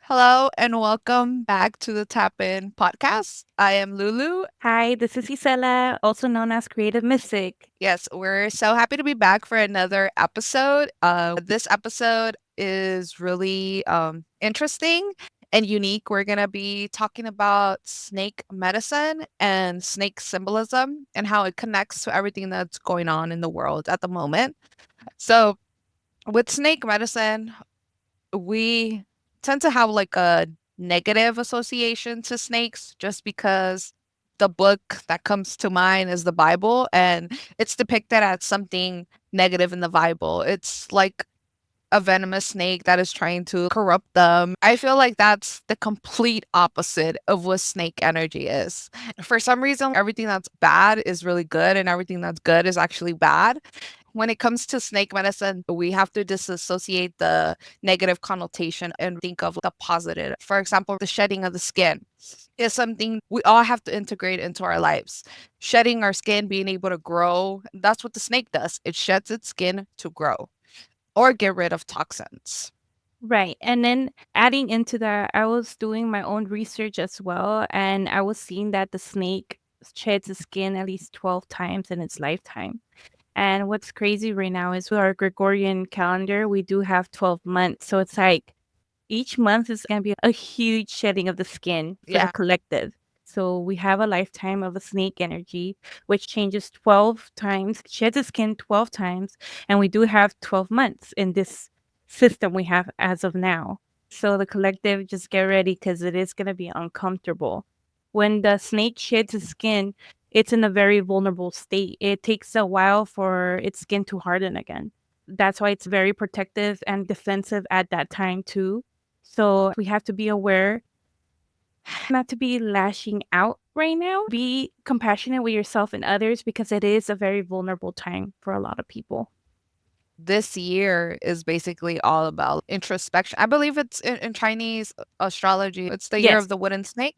Hello and welcome back to the Tap In podcast. I am Lulu. Hi, this is Isela, also known as Creative Mystic. Yes, we're so happy to be back for another episode. This episode is really interesting and unique. We're going to be talking about snake medicine and snake symbolism and how it connects to everything that's going on in the world at the moment. So, with snake medicine, we tend to have like a negative association to snakes just because the book that comes to mind is the Bible and it's depicted as something negative in the Bible. It's like a venomous snake that is trying to corrupt them. I feel like that's the complete opposite of what snake energy is. For some reason, everything that's bad is really good and everything that's good is actually bad. When it comes to snake medicine, we have to disassociate the negative connotation and think of the positive. For example, the shedding of the skin is something we all have to integrate into our lives. Shedding our skin, being able to grow, that's what the snake does. It sheds its skin to grow or get rid of toxins. Right. And then adding into that, I was doing my own research as well, and I was seeing that the snake sheds its skin at least 12 times in its lifetime. And what's crazy right now is with our Gregorian calendar, we do have 12 months. So it's like each month is going to be a huge shedding of the skin for the Yeah. collective. So we have a lifetime of a snake energy, which changes 12 times, sheds its skin 12 times. And we do have 12 months in this system we have as of now. So the collective, just get ready because it is going to be uncomfortable. When the snake sheds its skin, it's in a very vulnerable state. It takes a while for its skin to harden again. That's why it's very protective and defensive at that time, too. So we have to be aware not to be lashing out right now. Be compassionate with yourself and others because it is a very vulnerable time for a lot of people. This year is basically all about introspection. I believe it's in Chinese astrology, it's the year of Yes. the wooden snake.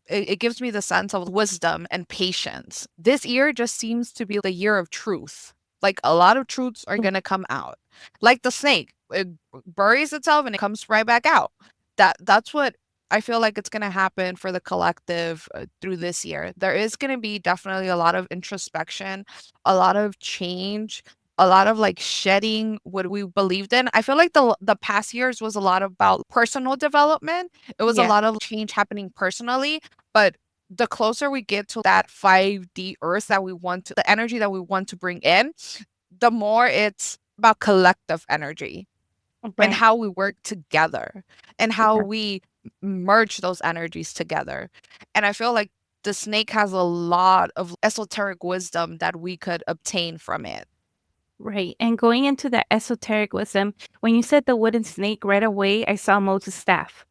It gives me the sense of wisdom and patience. This year just seems to be the year of truth. Like a lot of truths are going to come out. Like the snake, it buries itself and it comes right back out. That's what I feel like it's going to happen for the collective through this year. There is going to be definitely a lot of introspection, a lot of change, a lot of like shedding what we believed in. I feel like the past years was a lot about personal development. It was a Yeah. lot of change happening personally, but the closer we get to that 5D earth that we want to, the energy that we want to bring in, the more it's about collective energy and Right. how we work together and how Yeah. we merge those energies together. And I feel like the snake has a lot of esoteric wisdom that we could obtain from it. Right. And going into that esoteric wisdom, when you said the wooden snake right away, I saw Moses' staff.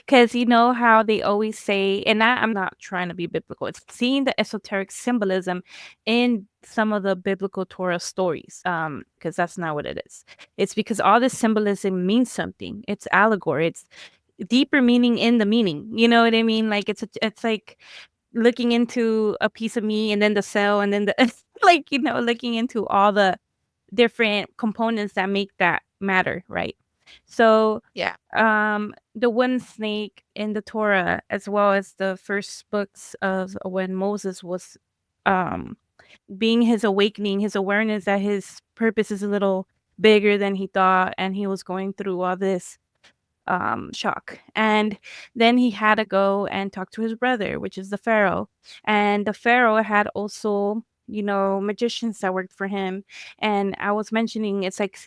Because you know how they always say, and I'm not trying to be biblical, it's seeing the esoteric symbolism in some of the biblical Torah stories, because that's not what it is. It's because all this symbolism means something. It's allegory. It's deeper meaning in the meaning. You know what I mean? Like it's like looking into a piece of me and then the cell and then the like, looking into all the different components that make that matter, right? So, Yeah. the one snake in the Torah, as well as the first books of when Moses was, um, being his awakening, his awareness that his purpose is a little bigger than he thought, and he was going through all this shock. And then he had to go and talk to his brother, which is the Pharaoh. And the Pharaoh had also, magicians that worked for him. And I was mentioning it's like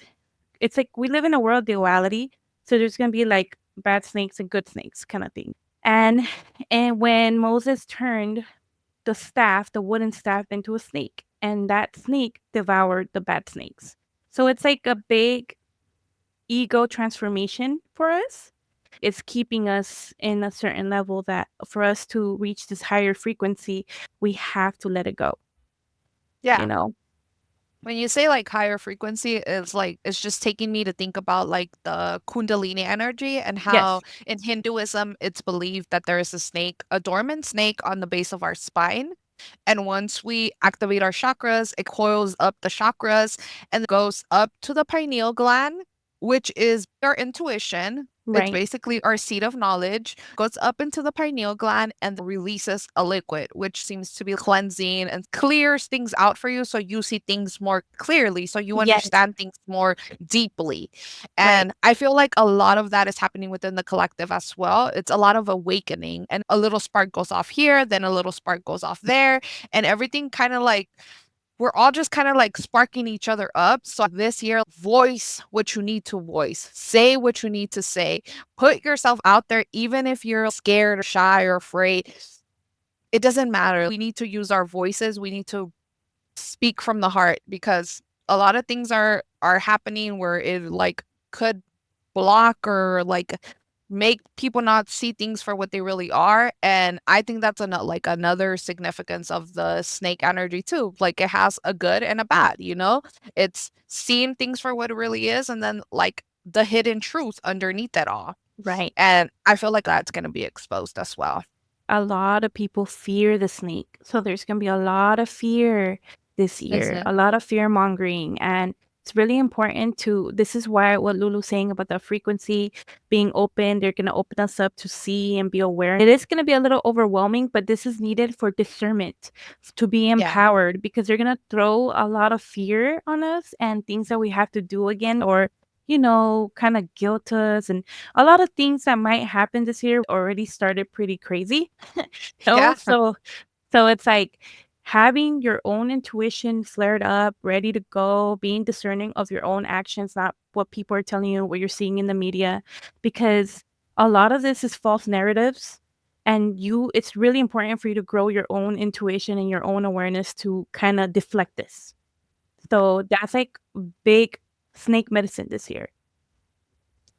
we live in a world duality. So there's gonna be like bad snakes and good snakes kind of thing. And and when Moses turned the staff, the wooden staff, into a snake, and that snake devoured the bad snakes. So it's like a big ego transformation for us. It's keeping us in a certain level that for us to reach this higher frequency, we have to let it go, you Yeah. know? When you say like higher frequency, it's like it's just taking me to think about like the Kundalini energy and how Yes. in Hinduism it's believed that there is a snake, a dormant snake on the base of our spine. And once we activate our chakras, it coils up the chakras and goes up to the pineal gland, which is our intuition. It's Right. basically our seat of knowledge, goes up into the pineal gland and releases a liquid, which seems to be cleansing and clears things out for you so you see things more clearly, so you Yes. understand things more deeply. Right. And I feel like a lot of that is happening within the collective as well. It's a lot of awakening, and a little spark goes off here, then a little spark goes off there, and everything kind of like we're all just kind of like sparking each other up. So this year, voice what you need to voice, say what you need to say, put yourself out there, even if you're scared or shy or afraid. It doesn't matter. We need to use our voices. We need to speak from the heart because a lot of things are happening where it like could block or like make people not see things for what they really are. And I think that's like another significance of the snake energy too. Like it has a good and a bad, you know? It's seeing things for what it really is and then like the hidden truth underneath it all. Right. And I feel like that's going to be exposed as well. A lot of people fear the snake. So there's going to be a lot of fear this year, Mhm. a lot of fear mongering. And it's really important to, this is why what Lulu's saying about the frequency being open, they're going to open us up to see and be aware. It is going to be a little overwhelming, but this is needed for discernment to be Yeah. empowered because they're going to throw a lot of fear on us and things that we have to do again or kind of guilt us and a lot of things that might happen this year already started pretty crazy. Yeah. So it's like having your own intuition flared up, ready to go, being discerning of your own actions, not what people are telling you, what you're seeing in the media, because a lot of this is false narratives. And it's really important for you to grow your own intuition and your own awareness to kind of deflect this. So that's like big snake medicine this year.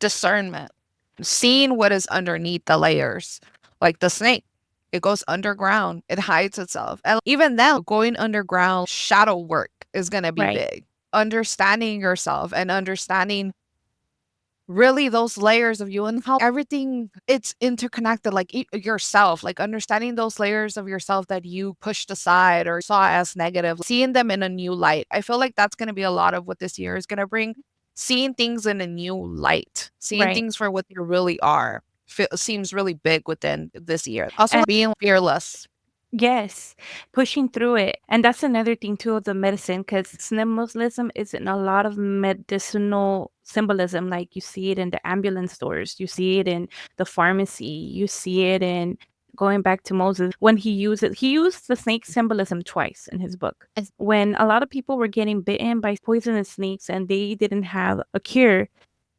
Discernment. Seeing what is underneath the layers. Like the snake, it goes underground, it hides itself. And even then, going underground, shadow work is going to be Right. big. Understanding yourself and understanding really those layers of you and how everything it's interconnected like yourself, like understanding those layers of yourself that you pushed aside or saw as negative, seeing them in a new light. I feel like that's going to be a lot of what this year is going to bring, seeing things in a new light, seeing Right. things for what they really are. Seems really big within this year. Also And being fearless. yes, pushing through it. And that's another thing too of the medicine, because Muslim is in a lot of medicinal symbolism. Like you see it in the ambulance stores, you see it in the pharmacy, you see it in going back to Moses when he used the snake symbolism twice in his book. When a lot of people were getting bitten by poisonous snakes and they didn't have a cure,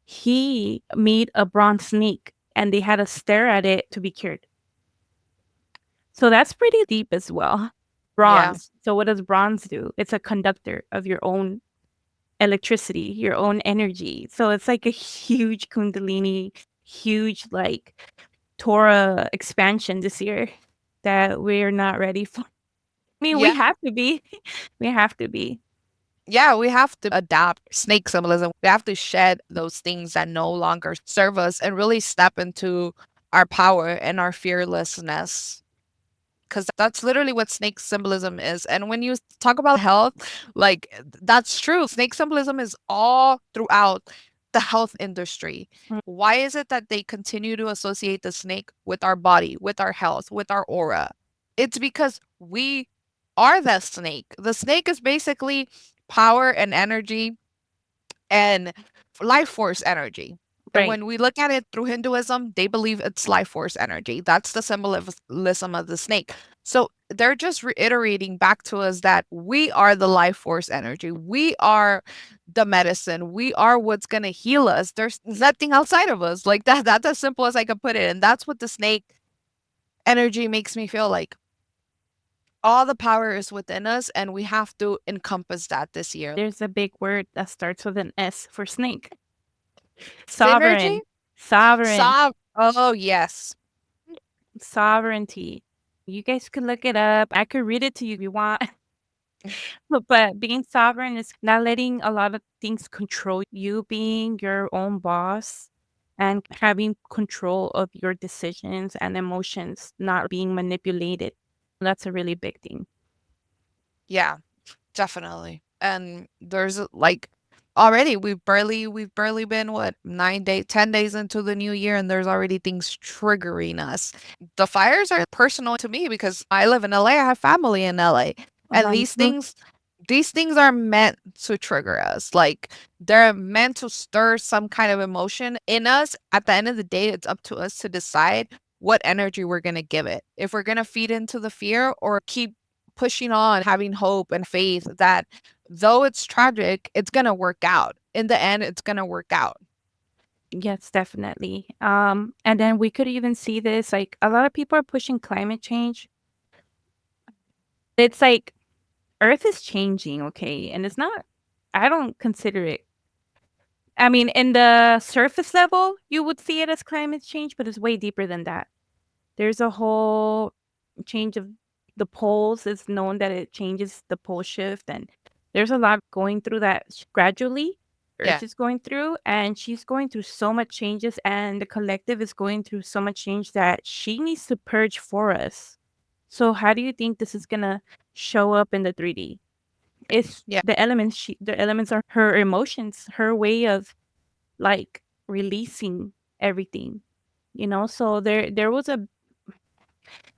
he made a bronze snake and they had to stare at it to be cured. So that's pretty deep as well. Yeah. Bronze. So what does bronze do? It's a conductor of your own electricity, your own energy. So it's like a huge kundalini, huge like Torah expansion this year that we're not ready for. I mean, we Yeah. have to be. We have to be. Yeah, we have to adapt snake symbolism. We have to shed those things that no longer serve us and really step into our power and our fearlessness. Because that's literally what snake symbolism is. And when you talk about health, like that's true. Snake symbolism is all throughout the health industry. Mm. Why is it that they continue to associate the snake with our body, with our health, with our aura? It's because we are the snake. The snake is basically power and energy and life force energy. And Right. when we look at it through Hinduism, they believe it's life force energy. That's the symbolism of the snake. So they're just reiterating back to us that we are the life force energy. We are the medicine. We are what's going to heal us. There's nothing outside of us. Like that. That's as simple as I can put it. And that's what the snake energy makes me feel like. All the power is within us, and we have to encompass that this year. There's a big word that starts with an S for snake. Synergy? Sovereign. Sovereign. Oh, yes. Sovereignty. You guys could look it up. I could read it to you if you want. But being sovereign is not letting a lot of things control you, being your own boss and having control of your decisions and emotions, not being manipulated. That's a really big thing. Yeah, definitely. And there's like already we've barely been what, 9 day 10 days into the new year, and there's already things triggering us. The fires are personal to me because I live in LA, I have family in LA, and Mhm. these things are meant to trigger us. Like, they're meant to stir some kind of emotion in us. At the end of the day, it's up to us to decide what energy we're going to give it, if we're going to feed into the fear or keep pushing on, having hope and faith that though it's tragic, it's gonna work out. In the end, it's gonna work out. Yes, definitely. And then we could even see this, like, a lot of people are pushing climate change. It's like Earth is changing, okay? And it's not, I don't consider it, I mean, in the surface level, you would see it as climate change, but it's way deeper than that. There's a whole change of the poles. It's known that it changes the pole shift, and there's a lot going through that gradually. Yeah. Earth is going through, and she's going through so much changes, and the collective is going through so much change that she needs to purge for us. So, how do you think this is gonna show up in the 3D? It's Yeah. the elements. The elements are her emotions, her way of like releasing everything. So there was a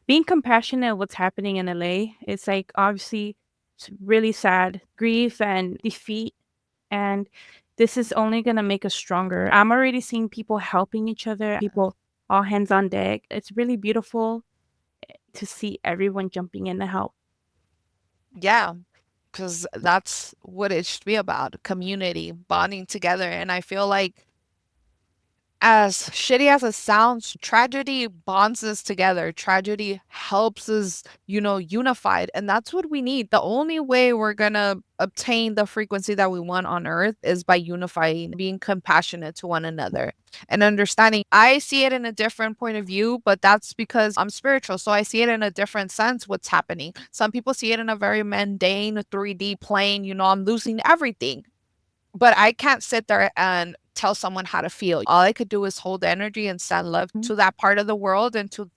being compassionate what's happening in LA. It's like obviously it's really sad, grief and defeat, and this is only gonna make us stronger. I'm already seeing people helping each other, people all hands on deck. It's really beautiful to see everyone jumping in to help. Yeah. Because that's what it should be about, community, bonding together. And I feel like, as shitty as it sounds, tragedy bonds us together. Tragedy helps us, unified. And that's what we need. The only way we're going to obtain the frequency that we want on earth is by unifying, being compassionate to one another, and understanding. I see it in a different point of view, but that's because I'm spiritual. So I see it in a different sense what's happening. Some people see it in a very mundane 3D plane. I'm losing everything. But I can't sit there and tell someone how to feel. All I could do is hold energy and send love Mhm. to that part of the world and to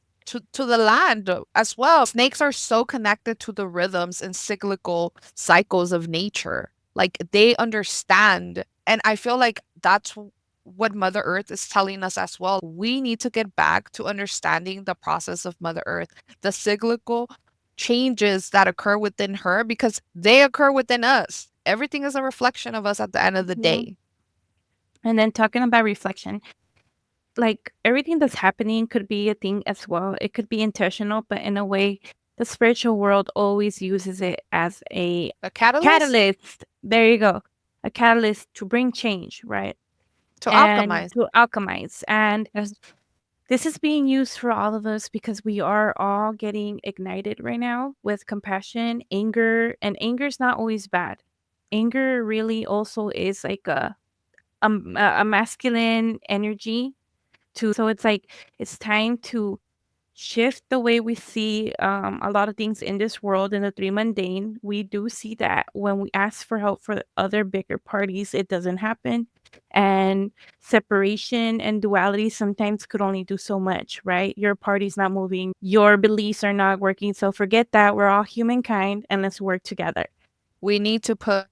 the land as well. Snakes are so connected to the rhythms and cyclical cycles of nature. Like, they understand. And I feel like that's what Mother Earth is telling us as well. We need to get back to understanding the process of Mother Earth, the cyclical changes that occur within her because they occur within us. Everything is a reflection of us at the end of the Mhm. day. And then talking about reflection, like everything that's happening could be a thing as well. It could be intentional, but in a way, the spiritual world always uses it as a A catalyst catalyst. There you go. A catalyst to bring change, right? to And alchemize. to alchemize. And as this is being used for all of us because we are all getting ignited right now with compassion, anger, and anger is not always bad. Anger really also is like a masculine energy to so it's like it's time to shift the way we see a lot of things in this world in the three mundane. We do see that when we ask for help for other bigger parties, it doesn't happen. And separation and duality sometimes could only do so much, right? Your party's not moving, your beliefs are not working. So forget that. We're all humankind and let's work together. We need to put,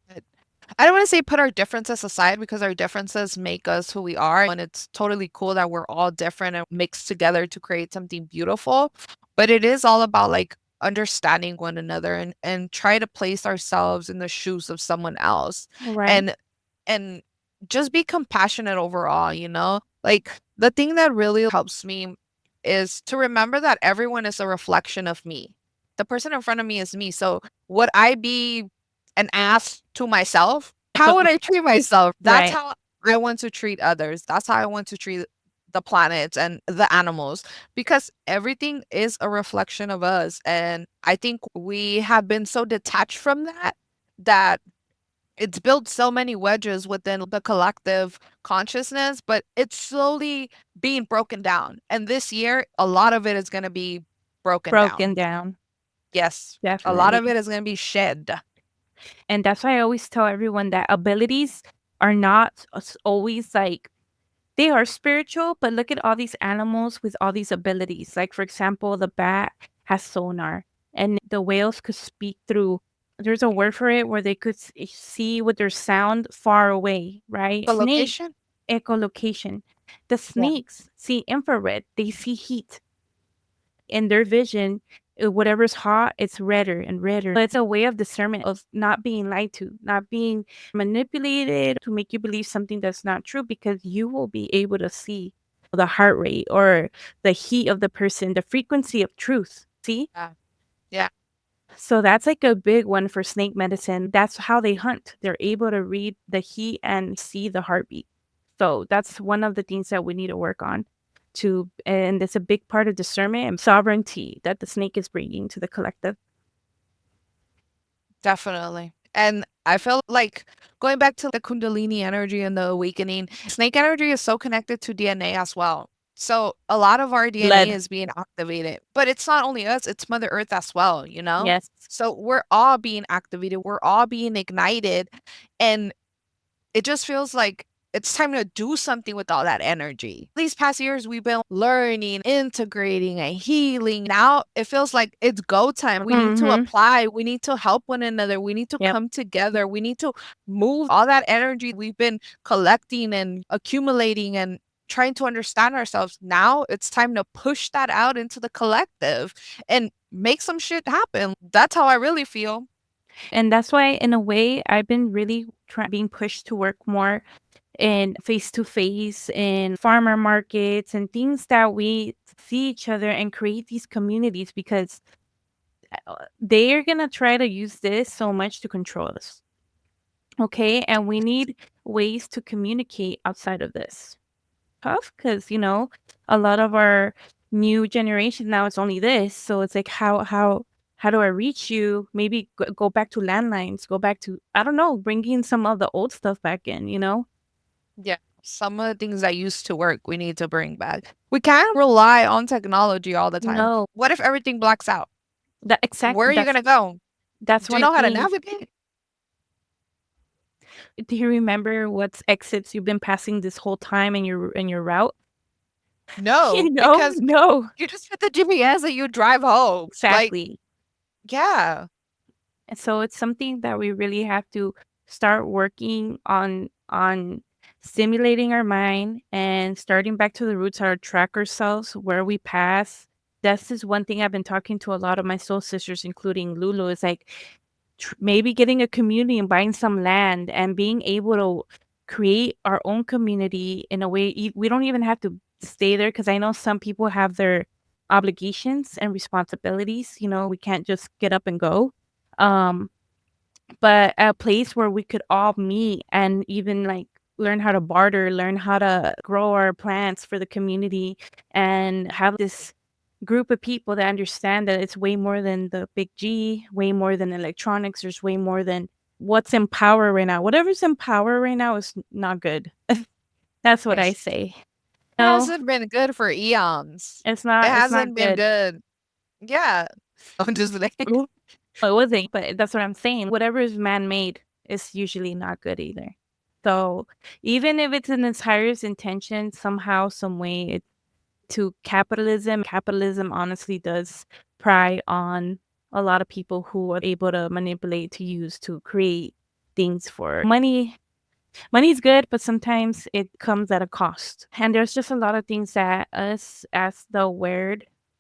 I don't want to say put our differences aside because our differences make us who we are. And it's totally cool that we're all different and mixed together to create something beautiful. But it is all about like understanding one another and try to place ourselves in the shoes of someone else. Right. And and just be compassionate overall. Like, the thing that really helps me is to remember that everyone is a reflection of me. The person in front of me is me. So would I be an ass to myself? How would I treat myself? That's Right. how I want to treat others. That's how I want to treat the planet and the animals, because everything is a reflection of us. And I think we have been so detached from that it's built so many wedges within the collective consciousness, but it's slowly being broken down. And this year, a lot of it is going to be broken Broken down. down. Yes, a lot of Definitely. it is going to be shed. And that's why I always tell everyone that abilities are not always like they are spiritual, but look at all these animals with all these abilities. Like, for example, the bat has sonar, and the whales could speak through there's a word for it where they could see with their sound far away, right? The Snake location? echolocation. The Yeah. snakes see infrared. They see heat in their vision. Whatever's hot, it's redder and redder. It's a way of discernment of not being lied to, not being manipulated to make you believe something that's not true, because you will be able to see the heart rate or the heat of the person, the frequency of truth. See? Yeah. Yeah. So that's like a big one for snake medicine. That's how they hunt. They're able to read the heat and see the heartbeat. So that's one of the things that we need to work on to, and it's a big part of discernment and sovereignty that the snake is bringing to the collective. Definitely. And I feel like going back to the Kundalini energy and the awakening, snake energy is so connected to DNA as well. So a lot of our DNA Blood. is being activated, but it's not only us, it's Mother Earth as well, you know? Yes. So we're all being activated, we're all being ignited, and it just feels like it's time to do something with all that energy. These past years, we've been learning, integrating, and healing. Now it feels like it's go time. We need to Mhm. apply. We need to help one another. We need to Yep. come together. We need to move all that energy we've been collecting and accumulating and trying to understand ourselves. Now it's time to push that out into the collective and make some shit happen. That's how I really feel. And that's why, in a way, I've been really being pushed to work more in face to face in farmer markets and things that we see each other and create these communities, because they are going to try to use this so much to control us. Okay. And we need ways to communicate outside of this. Tough because, a lot of our new generation now, it's only this. So it's like, how do I reach you? Maybe go back to landlines, go back to, I don't know, bringing some of the old stuff back in. Yeah. Some of the things that used to work, we need to bring back. We can't rely on technology all the time. No, What if everything blacks out? Where are you that's gonna go? that's Do you one of know the how to things. navigate? Do you remember what's exits you've been passing this whole time in your route? No, because No. you just hit the GPS and you drive home. Like, Exactly. yeah. And so it's something that we really have to start working on stimulating our mind and starting back to the roots, our track ourselves where we pass. This is one thing I've been talking to a lot of my soul sisters, including Lulu, is like maybe getting a community and buying some land and being able to create our own community in a way. We don't even have to stay there, because I know some people have their obligations and responsibilities. We can't just get up and go. Um, but a place where we could all meet and even like learn how to barter, learn how to grow our plants for the community, and have this group of people that understand that it's way more than the big G, way more than electronics. There's way more than what's in power right now. Whatever's in power right now is not good. That's what I It say. No, hasn't been good for eons. it's It not. It's not hasn't been good. good. Yeah. I'm just like, Well, it wasn't, but that's what I'm saying. Whatever is man-made is usually not good either. So even if it's in its highest intention, somehow, some way, to capitalism honestly does pry on a lot of people who are able to manipulate, to use, to create things for money. Money's good, but sometimes it comes at a cost. And there's just a lot of things that us, as the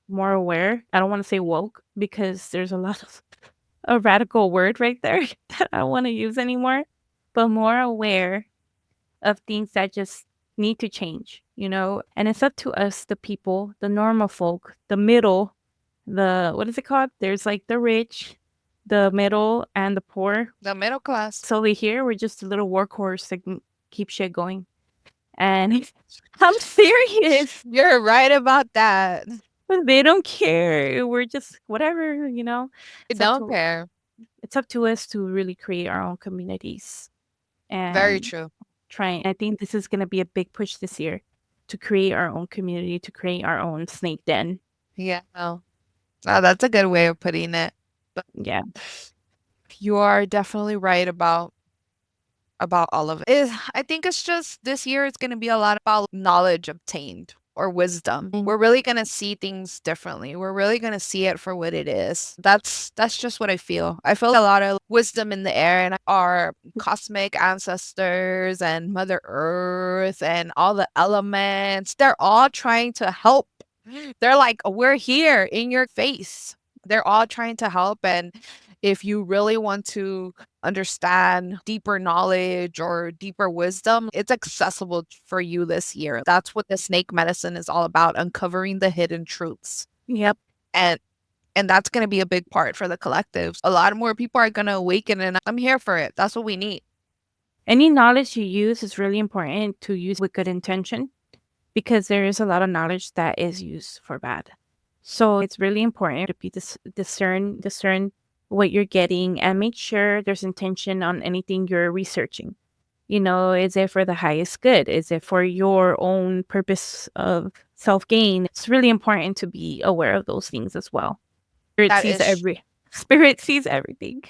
more aware, I don't want to say woke, because there's a lot of a radical word right there that I don't want to use anymore, but more aware of things that just need to change. And it's up to us, the people, the normal folk, the middle, the what is it called? There's like the rich, the middle, and the poor. the middle class. So we here, we're just a little workhorse that can keep shit going. And I'm serious. You're right about that. But they don't care. We're just whatever. I It's up don't to care. it's up to us to really create our own communities Very and true. trying. I think this is gonna be a big push this year to create our own community, to create our own snake den. Yeah. Oh, that's a good way of putting it. But Yeah. you are definitely right about all of it. I think it's just this year it's gonna be a lot about knowledge obtained. or wisdom. Mm. We're really going to see things differently. We're really going to see it for what it is. That's just what I feel. I feel a lot of wisdom in the air, and our cosmic ancestors and Mother Earth and all the elements, they're all trying to help. They're like, we're here in your face. They're all trying to help. And if you really want to understand deeper knowledge or deeper wisdom, it's accessible for you this year. That's what the snake medicine is all about, uncovering the hidden truths. Yep. And that's going to be a big part for the collectives. A lot more people are going to awaken, and I'm here for it. That's what we need. Any knowledge you use is really important to use with good intention, because there is a lot of knowledge that is used for bad. So it's really important to be discern what you're getting, and make sure there's intention on anything you're researching. Is it for the highest good? Is it for your own purpose of self gain? It's really important to be aware of those things as well. Spirit That sees is Spirit sees everything.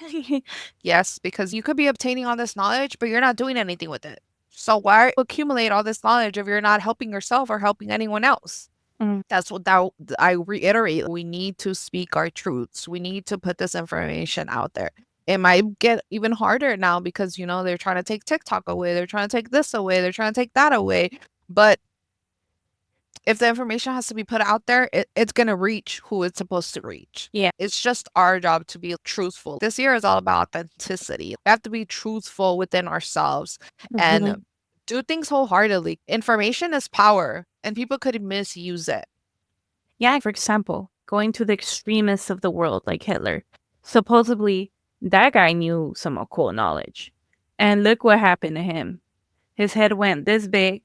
Yes, because you could be obtaining all this knowledge, but you're not doing anything with it. So why accumulate all this knowledge if you're not helping yourself or helping anyone else? Mm. That's what that I reiterate. We need to speak our truths. We need to put this information out there. It might get even harder now because they're trying to take TikTok away. They're trying to take this away. They're trying to take that away. But if the information has to be put out there, it's going to reach who it's supposed to reach. Yeah. It's just our job to be truthful. This year is all about authenticity. We have to be truthful within ourselves and do things wholeheartedly. Information is power, and people could misuse it. Yeah, for example, going to the extremists of the world like Hitler. Supposedly, that guy knew some occult knowledge. And look what happened to him. His head went this big,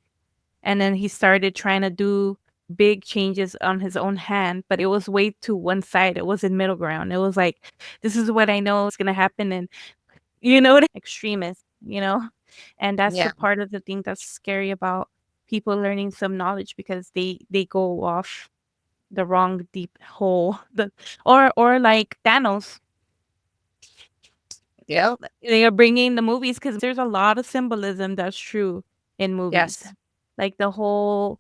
and then he started trying to do big changes on his own hand, but it was way to one side. It wasn't middle ground. It was like, this is what I know is going to happen. And, extremists, and that's Yeah. the part of the thing that's scary about people learning some knowledge, because they go off the wrong deep hole. Or like Thanos. Yeah. They are bringing the movies because there's a lot of symbolism that's true in movies. Yes. Like the whole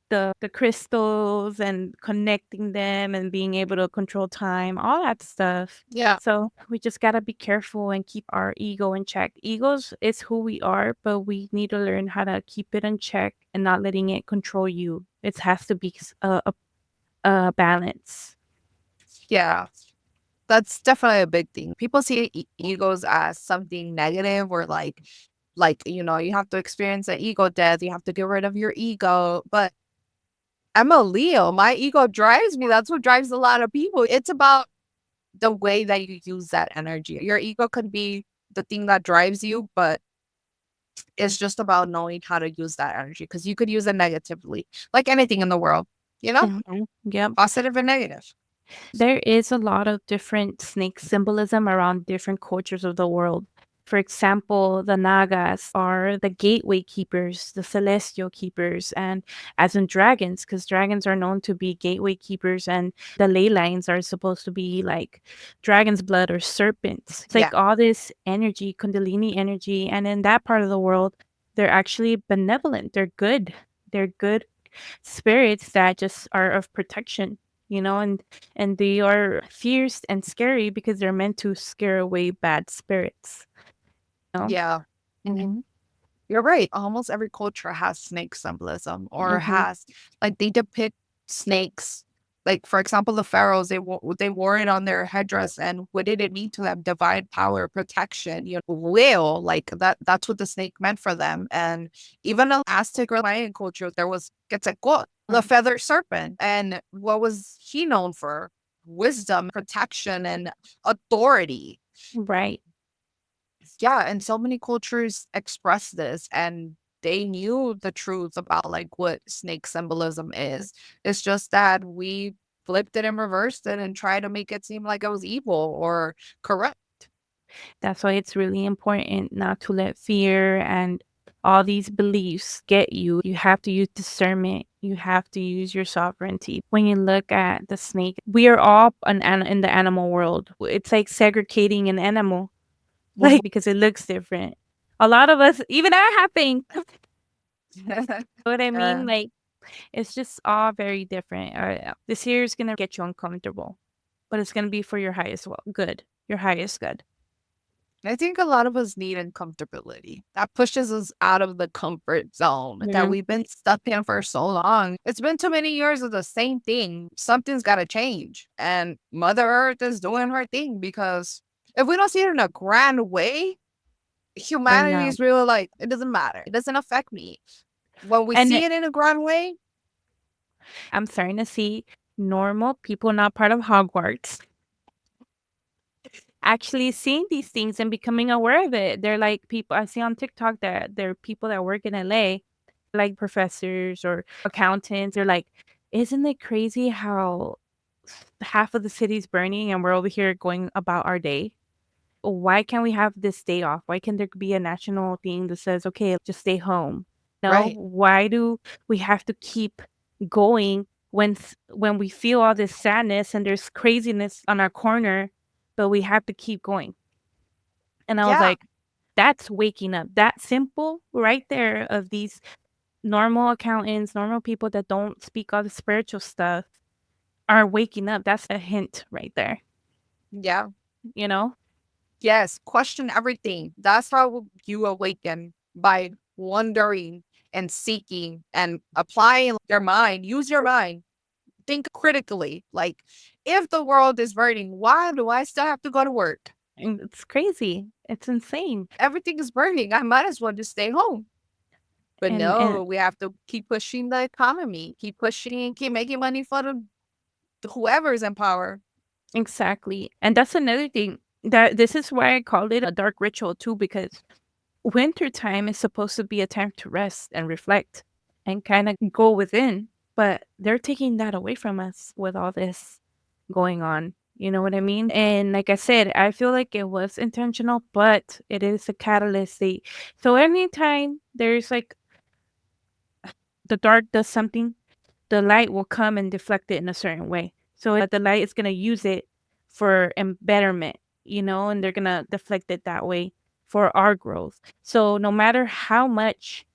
the crystals and connecting them and being able to control time, all that stuff. Yeah. So we just gotta be careful and keep our ego in check. Egos is who we are, but we need to learn how to keep it in check and not letting it control you. It has to be a balance. Yeah. That's definitely a big thing. People see egos as something negative, or you have to experience an ego death. You have to get rid of your ego. But I'm a Leo. My ego drives me. That's what drives a lot of people. It's about the way that you use that energy. Your ego could be the thing that drives you, but it's just about knowing how to use that energy, because you could use it negatively, like anything in the world, Yep. positive and negative. There is a lot of different snake symbolism around different cultures of the world. For example, the Nagas are the gateway keepers, the celestial keepers, and as in dragons, because dragons are known to be gateway keepers, and the ley lines are supposed to be like dragon's blood or serpents. It's like all this energy, Kundalini energy, and in that part of the world, they're actually benevolent. They're good. They're good spirits that just are of protection. And they are fierce and scary because they're meant to scare away bad spirits. Yeah. Mhm. You're right. Almost every culture has snake symbolism, or has, like, they depict snakes. Like, for example, the pharaohs, they wore it on their headdress, and what did it mean to them? Divine power, protection, will, like that's what the snake meant for them. And even in Aztec or Mayan culture, there was Quetzalcoatl, the feathered serpent. And what was he known for? Wisdom, protection, and authority. Right. Yeah, and so many cultures express this, and they knew the truth about like what snake symbolism is. It's just that we flipped it and reversed it and tried to make it seem like it was evil or corrupt. That's why it's really important not to let fear and all these beliefs get you. You have to use discernment. You have to use your sovereignty. When you look at the snake, we are all in the animal world. It's like segregating an animal, like because it looks different. A lot of us, even I have things. You know what I mean? Like It's just all very different. This year is gonna get you uncomfortable, but it's gonna be for your highest good, your highest good. I think a lot of us need uncomfortability. That pushes us out of the comfort zone that Mhm. we've been stuck in for so long. It's been too many years of the same thing. Something's got to change. And Mother Earth is doing her thing because if we don't see it in a grand way, I humanity know. is really like, it doesn't matter. It doesn't affect me. When we And see it in a grand way, I'm starting to see normal people not part of Hogwarts actually seeing these things and becoming aware of it. They're like people I see on TikTok that there are people that work in LA, like professors or accountants. They're like, isn't it crazy how half of the city's burning and we're over here going about our day? Why can't we have this day off? Why can't there be a national thing that says, okay, just stay home? No, right? why do we have to keep going when we feel all this sadness and there's craziness on our corner, but we have to keep going? And I was Yeah. like, that's waking up. That simple right there of these normal accountants, normal people that don't speak all the spiritual stuff are waking up. That's a hint right there, Yeah. you know? Yes, question everything. That's how you awaken by wondering and seeking and applying your mind. Use your mind. Think critically. Like, if the world is burning, why do I still have to go to work? And it's crazy. It's insane. Everything is burning. I might as well just stay home. But And no, we have to keep pushing the economy, keep pushing, keep making money for the whoever's in power. exactly. And that's another thing that this is why I called it a dark ritual too, because winter time is supposed to be a time to rest and reflect and kind of go within, but they're taking that away from us with all this going on. You know what I mean? And like I said, I feel like it was intentional, but it is a catalyst. So anytime there's like the dark does something, the light will come and deflect it in a certain way. So the light is gonna use it for betterment, and they're gonna deflect it that way for our growth. So no matter how much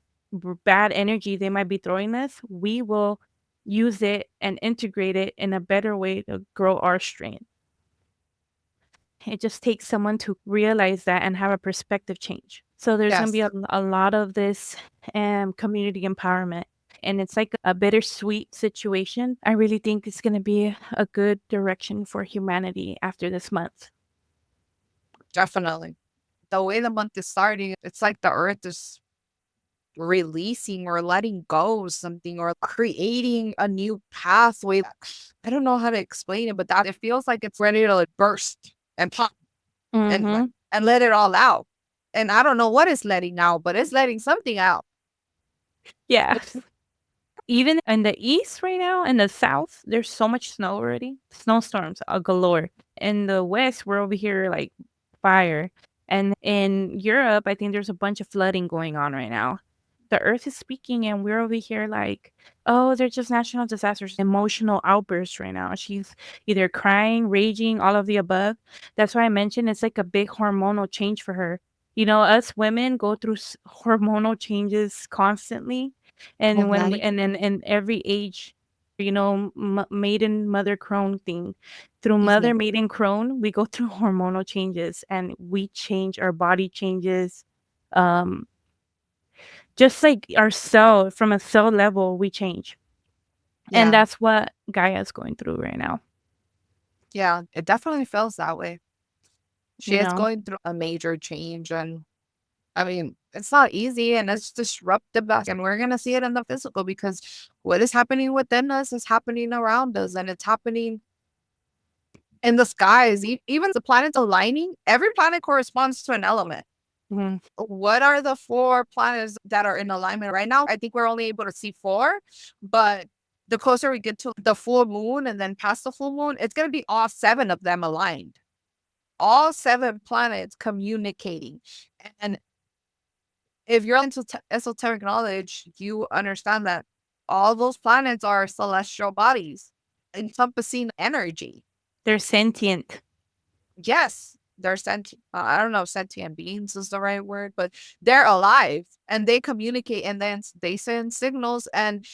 bad energy they might be throwing us, we will use it and integrate it in a better way to grow our strength. It just takes someone to realize that and have a perspective change. So there's gonna be Yes, a lot of this community empowerment. And it's like a bittersweet situation. I really think it's gonna be a good direction for humanity after this month. definitely. The way the month is starting, it's like the earth is releasing or letting go of something or creating a new pathway. I don't know how to explain it, but that it feels like it's ready to like burst and pop Mhm. and let it all out. And I don't know what it's letting out, but it's letting something out. Yeah. Even in the east right now, in the south, there's so much snow already. Snowstorms are galore. In the west, we're over here like fire. And in Europe, I think there's a bunch of flooding going on right now. The earth is speaking, and we're over here like, oh, they're just national disasters, emotional outbursts right now. She's either crying, raging, all of the above. That's why I mentioned it's like a big hormonal change for her. Us women go through hormonal changes constantly, and when we, Okay. and then in every age, maiden mother crone thing. Through Mhm. mother maiden crone, we go through hormonal changes and we change, our body changes. Um, just like our cell, from a cell level, we change. And Yeah. that's what Gaia's going through right now, Yeah. It definitely feels that way. She you is know? going through a major change. And I mean, it's not easy and it's disruptive. And we're going to see it in the physical because what is happening within us is happening around us and it's happening in the skies. Even the planets aligning, every planet corresponds to an element. Mhm. What are the four planets that are in alignment right now? I think we're only able to see four, but the closer we get to the full moon and then past the full moon, it's going to be all seven of them aligned. All seven planets communicating. And if you're into esoteric knowledge, you understand that all those planets are celestial bodies encompassing energy. They're sentient. Yes, they're sentient. I don't know if sentient beings is the right word, but they're alive and they communicate and then they send signals. And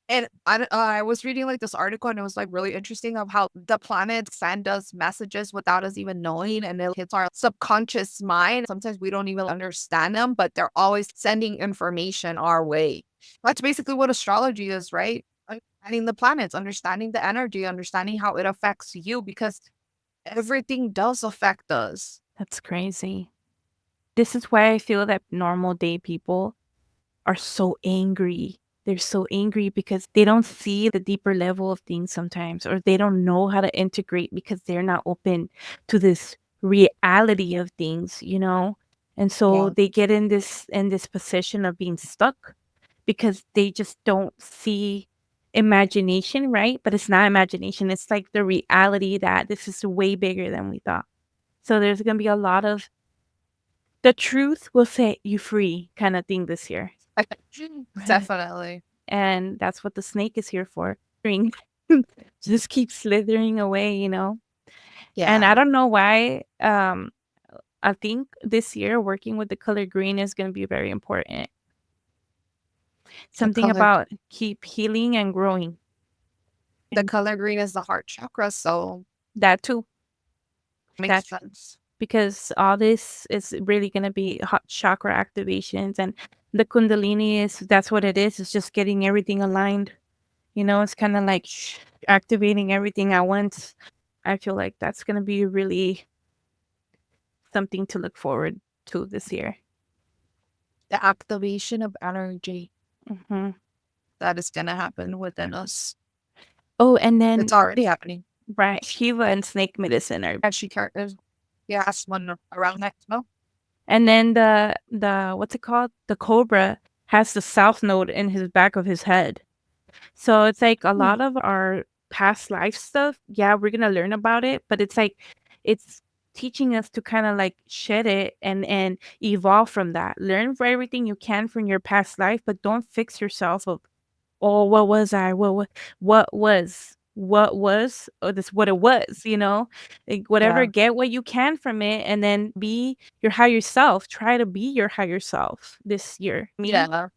And I was reading like this article and it was like really interesting of how the planets send us messages without us even knowing, and it hits our subconscious mind. Sometimes we don't even understand them, but they're always sending information our way. That's basically what astrology is, right? Understanding the planets, understanding the energy, understanding how it affects you, because everything does affect us. That's crazy. This is why I feel that normal day people are so angry. They're so angry because they don't see the deeper level of things sometimes, or they don't know how to integrate because they're not open to this reality of things, you know? And so Yeah. they get in this position of being stuck because they just don't see imagination, right? But it's not imagination. It's like the reality that this is way bigger than we thought. So there's going to be a lot of the truth will set you free kind of thing this year. Definitely. And that's what the snake is here for. Ring. Just keep slithering away, you know? And I Yeah. don't know why. I think this year working with the color green is going to be very important. The Something color about keep healing and growing. the And color green is the heart chakra, so that too. makes That sense. because all this is really going to be hot chakra activations, and the kundalini is that's what it is. It's just getting everything aligned. You know, it's kind of like activating everything at once. I feel like that's going to be really something to look forward to this year. The activation of energy Hmm. that is gonna happen within us. Oh, and It's then already happening. right, Shiva and snake medicine are, And she there's yeah, one around next month. and then the what's it called? The cobra has the south node in his back of his head. So it's like a Hmm. lot of our past life stuff. Yeah, we're gonna learn about it, but it's like it's teaching us to kind of like shed it and evolve from that. Learn for everything you can from your past life, but don't fix yourself of, oh, what was I? What was? Oh, this what it was, you know? Like, whatever, Yeah. get what you can from it and then be your higher self. Try to be your higher self this year. Me? Yeah,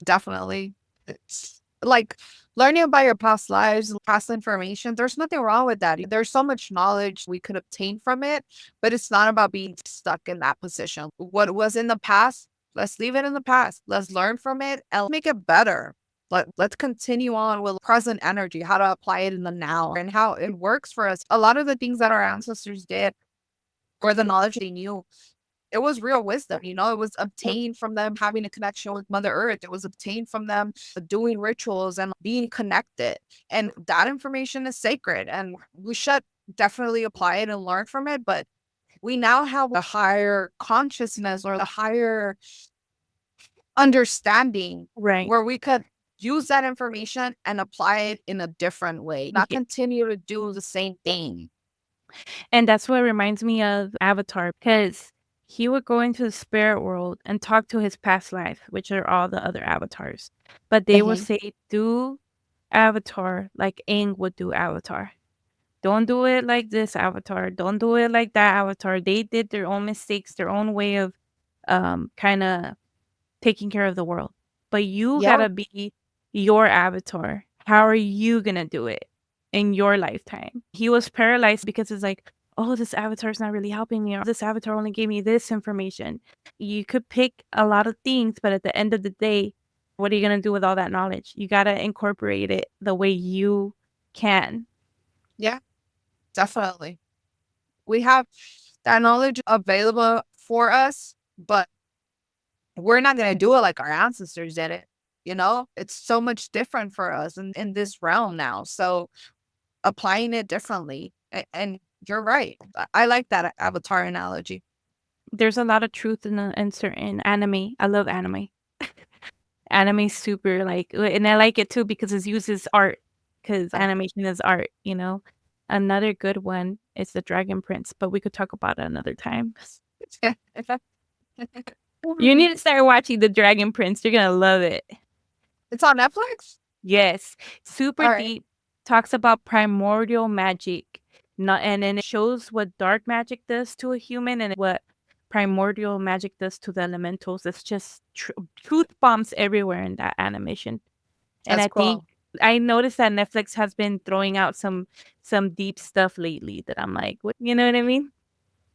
definitely. It's like learning about your past lives, past information. There's nothing wrong with that. There's so much knowledge we could obtain from it, but it's not about being stuck in that position. What was in the past, let's leave it in the past. Let's learn from it and make it better. Let's continue on with present energy, how to apply it in the now and how it works for us. A lot of the things that our ancestors did or the knowledge they knew, it was real wisdom, it was obtained from them having a connection with Mother Earth. It was obtained from them doing rituals and being connected. And that information is sacred and we should definitely apply it and learn from it. But we now have a higher consciousness or a higher understanding Right. where we could use that information and apply it in a different way, not Yeah. continue to do the same thing. And that's what reminds me of Avatar because he would go into the spirit world and talk to his past life, which are all the other avatars. But they will Mhm. say, do Avatar like Aang would do Avatar. Don't do it like this Avatar. Don't do it like that Avatar. They did their own mistakes, their own way of kind of taking care of the world. But you Yeah. gotta be your avatar. How are you gonna do it in your lifetime? He was paralyzed because it's like, oh, this avatar is not really helping me, or this avatar only gave me this information. You could pick a lot of things, but at the end of the day, what are you gonna do with all that knowledge? You gotta incorporate it the way you can. Yeah, definitely. We have that knowledge available for us, but we're not going to do it like our ancestors did it. It's so much different for us in this realm now. So applying it differently. And you're right. I like that avatar analogy. There's a lot of truth in certain anime. I love anime. Anime's super, like and I like it too because it uses art, because Uh, animation is art, you know? Another good one is The Dragon Prince, but we could talk about it another time. You need to start watching The Dragon Prince, you're gonna love it. It's on Netflix? Yes, super All right. deep, talks about primordial magic, not and then it shows what dark magic does to a human and what primordial magic does to the elementals. It's just truth bombs everywhere in that animation. And That's I think cool. I noticed that Netflix has been throwing out some deep stuff lately that I'm like, "What?" You know what I mean?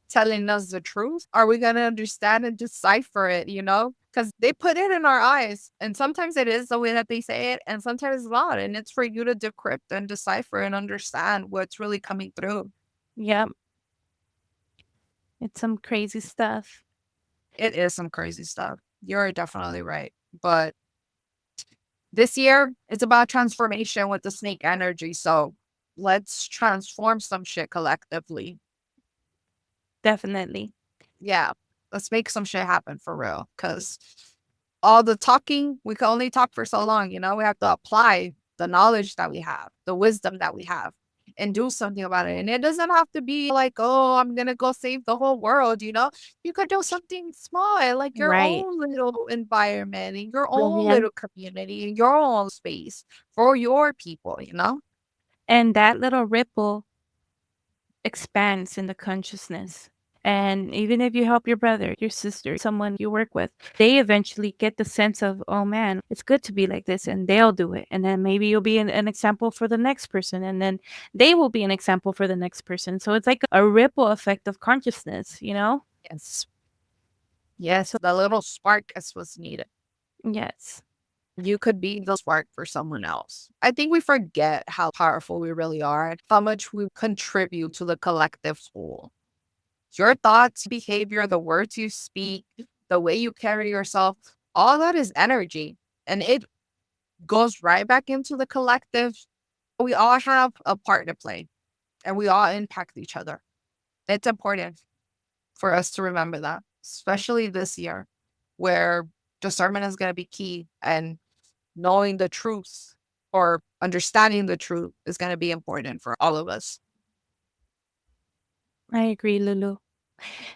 Telling us the truth? Are we gonna understand and decipher it, you know? Because they put it in our eyes, and sometimes it is the way that they say it, and sometimes it's not, and it's for you to decrypt and decipher and understand what's really coming through. Yep, it's some crazy stuff. It is some crazy stuff. You're definitely right. But this year, it's about transformation with the snake energy, so let's transform some shit collectively. Definitely. Yeah, let's make some shit happen for real. Cause all the talking, we can only talk for so long, you know? We have to apply the knowledge that we have, the wisdom that we have, and do something about it. And it doesn't have to be like, oh, I'm gonna go save the whole world, you know? You could do something small, like your Right. own little environment, in your own Mhm. little community, in your own space for your people, you know? And that little ripple expands in the consciousness. And even if you help your brother, your sister, someone you work with, they eventually get the sense of, oh man, it's good to be like this, and they'll do it. And then maybe you'll be an example for the next person, and then they will be an example for the next person. So it's like a ripple effect of consciousness, you know? Yes. Yes, So, the little spark is what's needed. yes, You could be the spark for someone else. I think we forget how powerful we really are, how much we contribute to the collective whole. Your thoughts, behavior, the words you speak, the way you carry yourself, all that is energy. And it goes right back into the collective. We all have a part to play and we all impact each other. It's important for us to remember that, especially this year where discernment is going to be key and knowing the truth or understanding the truth is going to be important for all of us. I agree, Lulu.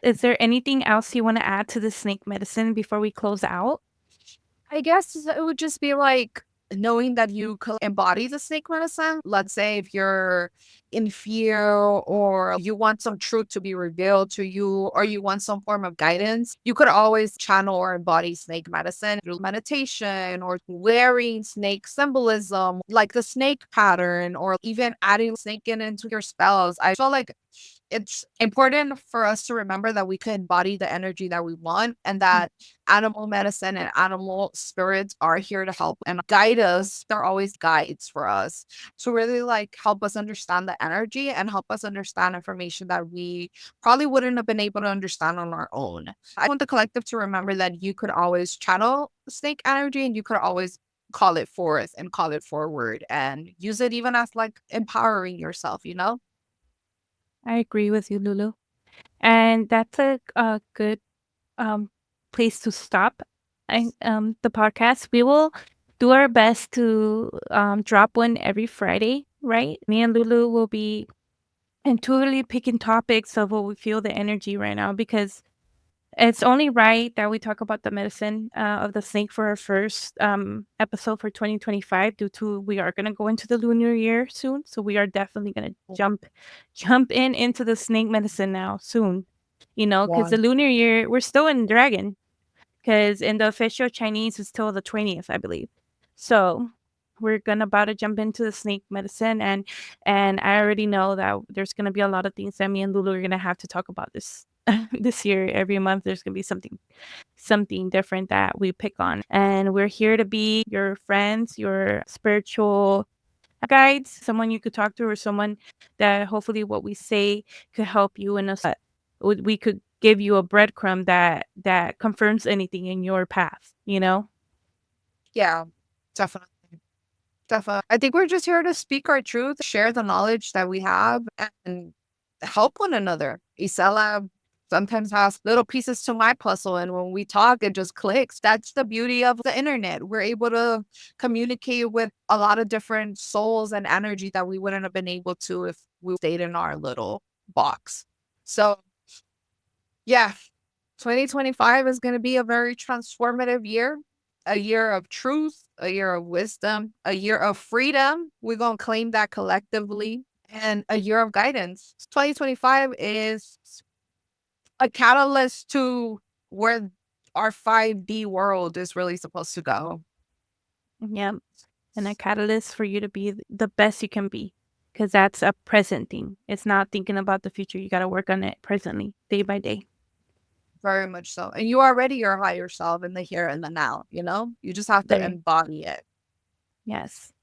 Is there anything else you want to add to the snake medicine before we close out? I guess it would just be like knowing that you could embody the snake medicine. Let's say if you're in fear or you want some truth to be revealed to you or you want some form of guidance, you could always channel or embody snake medicine through meditation or wearing snake symbolism, like the snake pattern, or even adding snake into your spells. I feel like it's important for us to remember that we can embody the energy that we want and Mm. that animal medicine and animal spirits are here to help and guide us. They're always guides for us to really like help us understand the energy and help us understand information that we probably wouldn't have been able to understand on our own. I want the collective to remember that you could always channel snake energy and you could always call it forth and call it forward and use it even as like empowering yourself, you know? I agree with you, Lulu. And that's a good um, place to stop the podcast. We will do our best to drop one every Friday, right? Me and Lulu will be intuitively picking topics of what we feel the energy right now because it's only right that we talk about the medicine of the snake for our first episode for 2025 due to we are going to go into the lunar year soon. So we are definitely going to jump into the snake medicine now soon, you know, because the One. lunar year, we're still in dragon because in the official Chinese, it's till the 20th, I believe. So we're gonna about to jump into the snake medicine and I already know that there's gonna be a lot of things that me and Lulu are gonna have to talk about this this year. Every month there's gonna be something different that we pick on. And we're here to be your friends, your spiritual guides, someone you could talk to or someone that hopefully what we say could help you in a we could give you a breadcrumb that confirms anything in your path, you know? Yeah, definitely. Definitely. I think we're just here to speak our truth, share the knowledge that we have, and help one another. Isela sometimes has little pieces to my puzzle, and when we talk, it just clicks. That's the beauty of the internet. We're able to communicate with a lot of different souls and energy that we wouldn't have been able to if we stayed in our little box. So, yeah, 2025 is going to be a very transformative year, a year of truth, a year of wisdom, a year of freedom. We're going to claim that collectively, and a year of guidance. 2025 is a catalyst to where our 5D world is really supposed to go. Yeah. and a catalyst for you to be the best you can be. Because that's a present thing. It's not thinking about the future. You got to work on it presently, day by day. Very much so. And you are already your higher self in the here and the now, you know? You just have to There. embody it. Yes.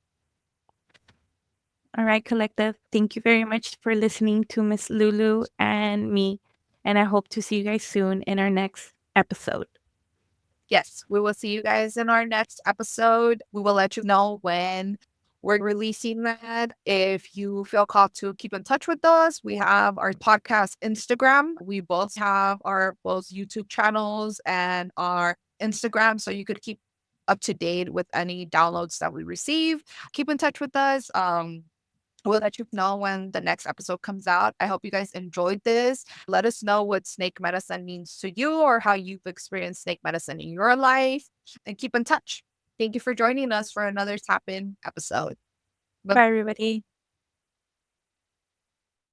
All right, collective. Thank you very much for listening to Miss Lulu and me. And I hope to see you guys soon in our next episode. Yes, we will see you guys in our next episode. We will let you know when we're releasing that. If you feel called to keep in touch with us, we have our podcast Instagram. We both have our both YouTube channels and our Instagram, so you could keep up to date with any downloads that we receive. Keep in touch with us. We'll let you know when the next episode comes out. I hope you guys enjoyed this. Let us know what snake medicine means to you or how you've experienced snake medicine in your life, and keep in touch. Thank you for joining us for another Tap In episode. Bye. Bye, everybody.